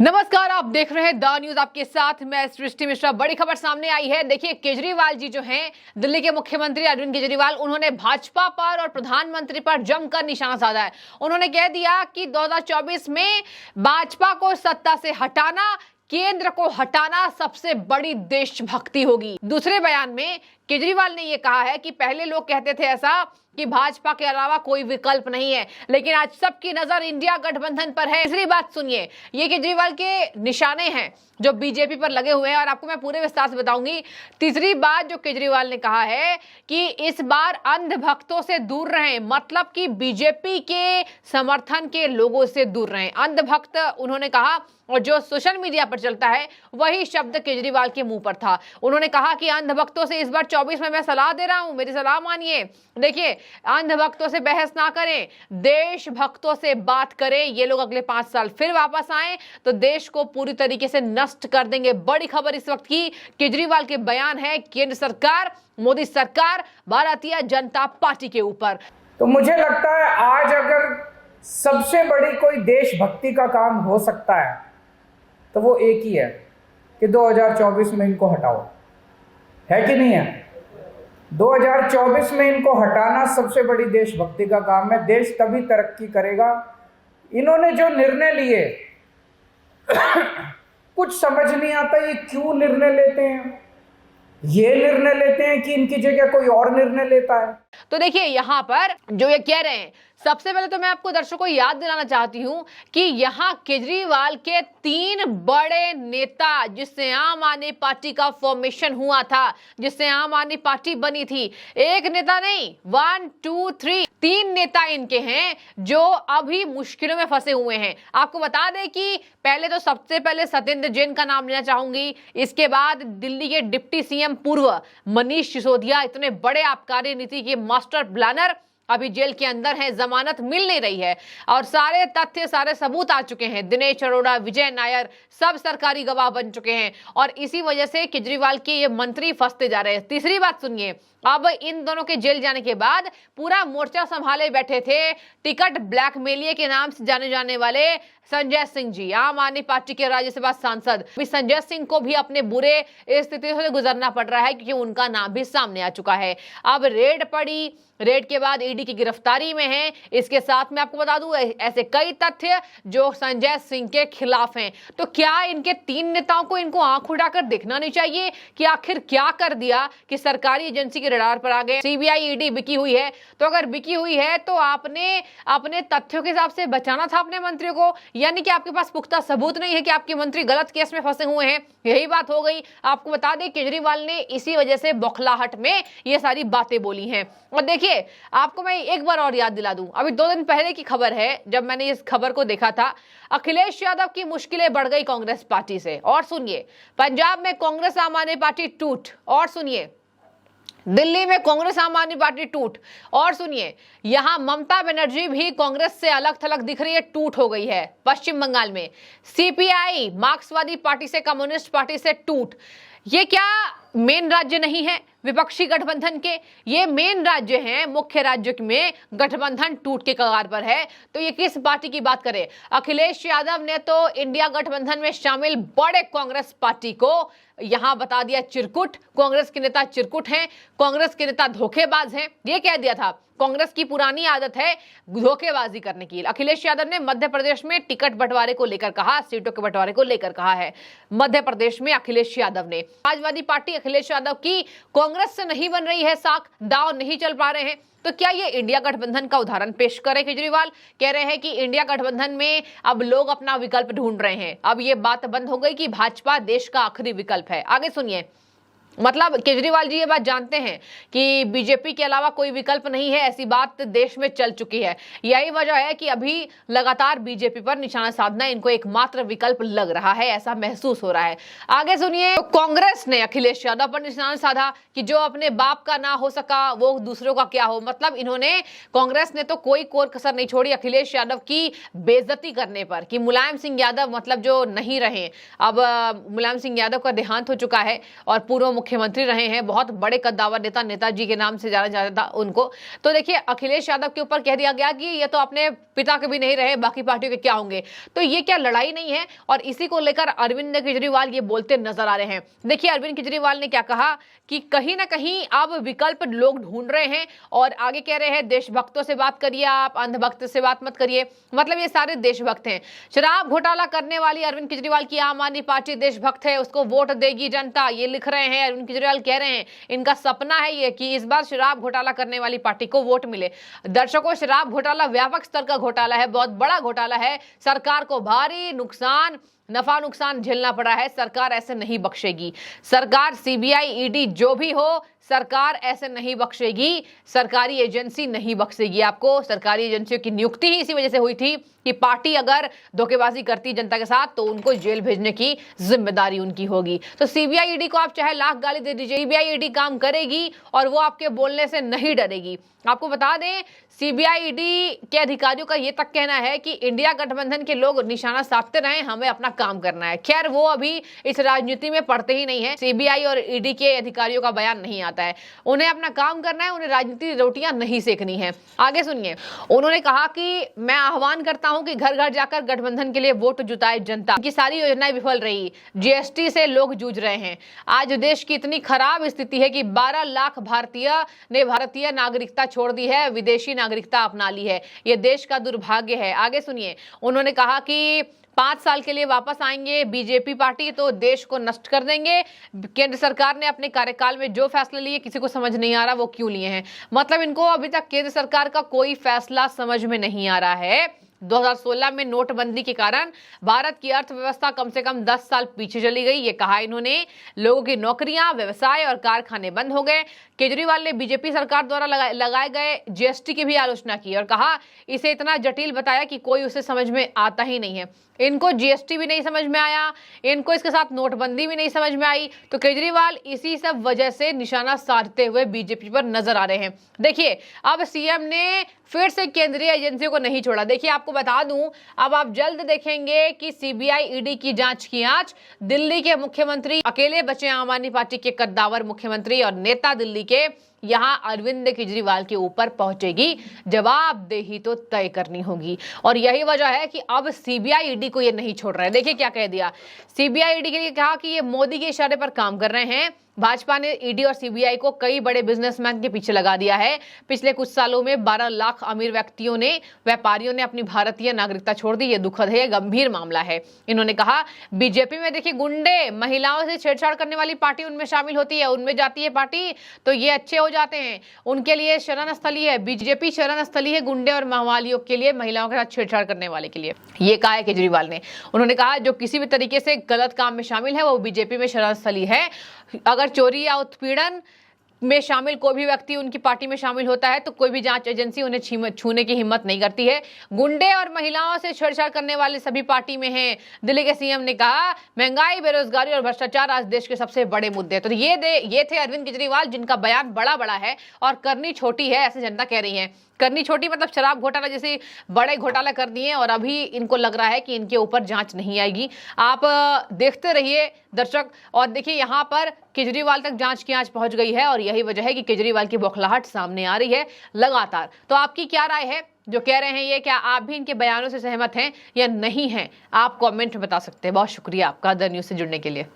नमस्कार, आप देख रहे हैं द न्यूज। आपके साथ मैं सृष्टि मिश्रा। बड़ी खबर सामने आई है। देखिए, केजरीवाल जी जो हैं, दिल्ली के मुख्यमंत्री अरविंद केजरीवाल, उन्होंने भाजपा पर और प्रधानमंत्री पर जमकर निशाना साधा है। उन्होंने कह दिया कि 2024 में भाजपा को सत्ता से हटाना, केंद्र को हटाना सबसे बड़ी देशभक्ति होगी। दूसरे बयान में केजरीवाल ने यह कहा है कि पहले लोग कहते थे ऐसा कि भाजपा के अलावा कोई विकल्प नहीं है, लेकिन आज सबकी नजर इंडिया गठबंधन पर है। तीसरी बात सुनिए, ये केजरीवाल के निशाने हैं जो बीजेपी पर लगे हुए हैं और आपको मैं पूरे विस्तार से बताऊंगी। तीसरी बात जो केजरीवाल ने कहा है कि इस बार अंधभक्तों से दूर रहें, मतलब कि बीजेपी के समर्थन के लोगों से दूर रहें। अंधभक्त उन्होंने कहा, और जो सोशल मीडिया पर चलता है वही शब्द केजरीवाल के मुंह पर था। उन्होंने कहा कि अंधभक्तों से इस बार 24 में मैं सलाह दे रहा हूं, मेरी सलाह मानिए। देखिए, अंधभक्तों से बहस ना करें, देशभक्तों से बात करें। ये लोग अगले 5 साल फिर वापस आए तो देश को पूरी तरीके से नष्ट कर देंगे। बड़ी खबर इस वक्त की, केजरीवाल के बयान है केंद्र सरकार, मोदी सरकार, भारतीय जनता पार्टी के ऊपर। तो मुझे लगता है आज अगर सबसे बड़ी कोई देशभक्ति का काम हो सकता है तो वो एक ही है कि 2024 में इनको हटाओ, है कि नहीं है? 2024 में इनको हटाना सबसे बड़ी देशभक्ति का काम है। देश तभी तरक्की करेगा। इन्होंने जो निर्णय लिए कुछ समझ नहीं आता, ये क्यों निर्णय लेते हैं। ये निर्णय लेते हैं कि इनकी जगह कोई और निर्णय लेता है। तो देखिए, यहां पर जो ये कह रहे हैं, सबसे पहले तो मैं आपको दर्शकों को याद दिलाना चाहती हूं कि यहां केजरीवाल के 3 बड़े नेता, जिससे आम आदमी पार्टी का फॉर्मेशन हुआ था, जिससे आम आदमी पार्टी बनी थी, एक नेता नहीं, 1 2 3 नेता इनके हैं जो अभी मुश्किलों में फंसे हुए हैं। आपको बता दें कि पहले तो सबसे पहले सत्येंद्र जैन का नाम लेना चाहूंगी, इसके बाद दिल्ली के डिप्टी सीएम पूर्व मनीष सिसोदिया, इतने बड़े आबकारी नीति के मास्टर प्लानर, अभी जेल के अंदर हैं, जमानत मिल नहीं रही है और सारे तथ्य, सारे सबूत आ चुके हैं। दिनेश अरोड़ा, विजय नायर सब सरकारी गवाह बन चुके हैं और इसी वजह से केजरीवाल के ये मंत्री फंसते जा रहे हैं। तीसरी बात सुनिए, अब इन दोनों के जेल जाने के बाद पूरा मोर्चा संभाले बैठे थे टिकट ब्लैकमेलिए के नाम से जाने जाने वाले संजय सिंह जी, आम आदमी पार्टी के राज्यसभा सांसद। संजय सिंह को भी अपने बुरे स्थितियों से गुजरना पड़ रहा है क्योंकि उनका नाम भी सामने आ चुका है। अब रेड पड़ी, रेड के बाद ईडी की गिरफ्तारी में है। इसके साथ में आपको बता दूं ऐसे कई तथ्य जो संजय सिंह के खिलाफ हैं। तो क्या इनके 3 नेताओं को इनको आंख उठाकर देखना नहीं चाहिए कि आखिर क्या कर दिया कि सरकारी एजेंसी के रडार पर आ गए? सीबीआई ईडी बिकी हुई है, तो अगर बिकी हुई है तो आपने अपने तथ्यों के हिसाब से बचाना था अपने मंत्रियों को, यानी कि आपके पास पुख्ता सबूत नहीं है कि आपके मंत्री गलत केस में फंसे हुए हैं। यही बात हो गई। आपको बता दें केजरीवाल ने इसी वजह से बौखलाहट में ये सारी बातें बोली हैं। और देखिए, आपको मैं एक बार और याद दिला दूं, अभी 2 दिन पहले की खबर है, जब मैंने इस खबर को देखा था, अखिलेश यादव की मुश्किलें बढ़ गई कांग्रेस पार्टी से। और सुनिए, पंजाब में कांग्रेस आम आदमी पार्टी टूट। और सुनिए, दिल्ली में कांग्रेस आम आदमी पार्टी टूट। और सुनिए, यहां ममता बनर्जी भी कांग्रेस से अलग थलग दिख रही है, टूट हो गई है। पश्चिम बंगाल में सीपीआई मार्क्सवादी पार्टी से कम्युनिस्ट पार्टी से टूट। ये क्या मेन राज्य नहीं है विपक्षी गठबंधन के? ये मेन राज्य हैं, मुख्य राज्य में गठबंधन टूट के कगार पर है। तो ये किस पार्टी की बात करें? अखिलेश यादव ने तो इंडिया गठबंधन में शामिल बड़े कांग्रेस पार्टी को यहां बता दिया चिरकुट। कांग्रेस के नेता चिरकुट हैं, कांग्रेस के नेता धोखेबाज हैं, ये कह दिया था। कांग्रेस की पुरानी आदत है धोखेबाजी करने की। अखिलेश यादव ने मध्य प्रदेश में टिकट बंटवारे को लेकर कहा, सीटों के बंटवारे को लेकर कहा है मध्य प्रदेश में अखिलेश यादव ने। समाजवादी पार्टी अखिलेश यादव की कांग्रेस से नहीं बन रही है साख, दांव नहीं चल पा रहे हैं। तो क्या ये इंडिया गठबंधन का उदाहरण पेश करे? केजरीवाल कह रहे हैं कि इंडिया गठबंधन में अब लोग अपना विकल्प ढूंढ रहे हैं। अब ये बात बंद हो गई कि भाजपा देश का आखिरी विकल्प है। आगे सुनिए, मतलब केजरीवाल जी ये बात जानते हैं कि बीजेपी के अलावा कोई विकल्प नहीं है, ऐसी बात देश में चल चुकी है। यही वजह है कि अभी लगातार बीजेपी पर निशाना साधना इनको एकमात्र विकल्प लग रहा है, ऐसा महसूस हो रहा है। आगे सुनिए, तो कांग्रेस ने अखिलेश यादव पर निशाना साधा कि जो अपने बाप का ना हो सका वो दूसरों का क्या हो। मतलब इन्होंने, कांग्रेस ने तो कोई कोर कसर नहीं छोड़ी अखिलेश यादव की बेइज्जती करने पर कि मुलायम सिंह यादव मतलब जो नहीं रहे। अब मुलायम सिंह यादव का देहांत हो चुका है और पूर्व मुख्यमंत्री रहे हैं, बहुत बड़े कद्दावर नेता, नेताजी के नाम से जाना जाता था उनको। तो देखिए अखिलेश यादव के ऊपर कह दिया गया कि ये तो अपने पिता के भी नहीं रहे, बाकी पार्टियों के क्या होंगे। तो ये क्या लड़ाई नहीं है? और इसी को लेकर अरविंद केजरीवाल ये बोलते नजर आ रहे हैं। देखिए अरविंद केजरीवाल ने क्या कहा कि कहीं ना कहीं अब विकल्प लोग ढूंढ रहे हैं, और आगे कह रहे हैं देशभक्तों से बात करिए, आप अंधभक्त से बात मत करिए। मतलब ये सारे देशभक्त हैं। शराब घोटाला करने वाली अरविंद केजरीवाल की आम आदमी पार्टी देशभक्त है, उसको वोट देगी जनता, ये लिख रहे हैं अरविंद केजरीवाल। कह रहे हैं इनका सपना है ये कि इस बार शराब घोटाला करने वाली पार्टी को वोट मिले। दर्शकों, शराब घोटाला व्यापक स्तर का घोटाला है, बहुत बड़ा घोटाला है। सरकार को भारी नुकसान, नफा नुकसान झेलना पड़ा है। सरकार ऐसे नहीं बख्शेगी। सरकार, सीबीआई, ईडी जो भी हो, सरकार ऐसे नहीं बख्शेगी। सरकारी एजेंसी नहीं बख्शेगी आपको। सरकारी एजेंसियों की नियुक्ति ही इसी वजह से हुई थी कि पार्टी अगर धोखेबाजी करती जनता के साथ तो उनको जेल भेजने की जिम्मेदारी उनकी होगी। तो सीबीआई, ईडी को आप चाहे लाख गाली दे दीजिए, सीबीआई, ईडी काम करेगी और वो आपके बोलने से नहीं डरेगी। आपको बता दें, सीबीआई, ईडी के अधिकारियों का ये तक कहना है कि इंडिया गठबंधन के लोग निशाना साधते रहे, हमें अपना काम करना है। खैर वो अभी इस राजनीति में पढ़ते ही नहीं है। सीबीआई और ईडी के अधिकारियों का बयान नहीं आता है। उन्हें अपना काम करना है, उन्हें राजनीति रोटियां नहीं सेकनी है। आगे सुनिए, उन्होंने कहा कि मैं आह्वान करता हूं कि घर घर जाकर गठबंधन के लिए वोट जुटाए जनता। की सारी योजनाएं विफल रही, जीएसटी से लोग जूझ रहे हैं। आज देश की इतनी खराब स्थिति है कि 12 लाख भारतीय ने भारतीय नागरिकता छोड़ दी है, विदेशी नागरिकता अपना ली है। यह देश का दुर्भाग्य है। आगे सुनिए, उन्होंने कहा कि 5 साल के लिए वापस आएंगे बीजेपी पार्टी तो देश को नष्ट कर देंगे। केंद्र सरकार ने अपने कार्यकाल में जो फैसले लिए किसी को समझ नहीं आ रहा वो क्यों लिए हैं। मतलब इनको अभी तक केंद्र सरकार का कोई फैसला समझ में नहीं आ रहा है। 2016 में नोटबंदी के कारण भारत की अर्थव्यवस्था कम से कम 10 साल पीछे चली गई। ये कहा इन्होंने। लोगों की नौकरियां, व्यवसाय और कारखाने बंद हो गए। केजरीवाल ने बीजेपी सरकार द्वारा लगाए गए जीएसटी की भी आलोचना की और कहा इसे इतना जटिल बताया कि कोई उसे समझ में आता ही नहीं है। इनको जीएसटी भी नहीं समझ में आया, इनको इसके साथ नोटबंदी भी नहीं समझ में आई। तो केजरीवाल इसी सब वजह से निशाना साधते हुए बीजेपी पर नजर आ रहे हैं। देखिए अब सीएम ने फिर से केंद्रीय एजेंसियों को नहीं छोड़ा। देखिए आपको बता दूं, अब आप जल्द देखेंगे कि सीबीआई, ईडी की जांच की आंच दिल्ली के मुख्यमंत्री, अकेले बचे आम आदमी पार्टी के कद्दावर मुख्यमंत्री और नेता दिल्ली के, यहां अरविंद केजरीवाल के ऊपर पहुंचेगी। जवाबदेही तो तय करनी होगी। और यही वजह है कि अब सीबीआई, ईडी को ये नहीं छोड़ रहे हैं। देखिए क्या कह दिया सीबीआई, ईडी के लिए, कहा कि ये मोदी के इशारे पर काम कर रहे हैं। भाजपा ने ईडी और सीबीआई को कई बड़े बिजनेसमैन के पीछे लगा दिया है। पिछले कुछ सालों में 12 लाख अमीर व्यक्तियों ने, व्यापारियों ने अपनी भारतीय नागरिकता छोड़ दी। ये दुखद है, ये गंभीर मामला है। इन्होंने कहा बीजेपी में देखिए गुंडे, महिलाओं से छेड़छाड़ करने वाली पार्टी उनमें शामिल होती है, उनमें जाती है पार्टी तो ये अच्छे हो जाते हैं, उनके लिए शरण स्थली है। बीजेपी शरण स्थली है गुंडे और माओवादियों के लिए, महिलाओं के साथ छेड़छाड़ करने वाले के लिए। ये कहा है केजरीवाल ने। उन्होंने कहा जो किसी भी तरीके से गलत काम में शामिल है वो बीजेपी में शरण स्थली है। अगर चोरी या उत्पीड़न में शामिल कोई भी व्यक्ति उनकी पार्टी में शामिल होता है तो कोई भी जांच एजेंसी उन्हें छूने की हिम्मत नहीं करती है। गुंडे और महिलाओं से छेड़छाड़ करने वाले सभी पार्टी में हैं। दिल्ली के सीएम ने कहा महंगाई, बेरोजगारी और भ्रष्टाचार आज देश के सबसे बड़े मुद्दे। तो ये थे अरविंद केजरीवाल, जिनका बयान बड़ा है और करनी छोटी है, ऐसे जनता कह रही है। करनी छोटी मतलब शराब घोटाला जैसे बड़े घोटाला कर दिए और अभी इनको लग रहा है कि इनके ऊपर जांच नहीं आएगी। आप देखते रहिए दर्शक, और देखिए यहाँ पर केजरीवाल तक जांच की आंच पहुंच गई है और यही वजह है कि केजरीवाल की बौखलाहट सामने आ रही है लगातार। तो आपकी क्या राय है जो कह रहे हैं ये? क्या आप भी इनके बयानों से सहमत हैं या नहीं हैं? आप कमेंट में बता सकते हैं। बहुत शुक्रिया आपका द न्यूज़ से जुड़ने के लिए।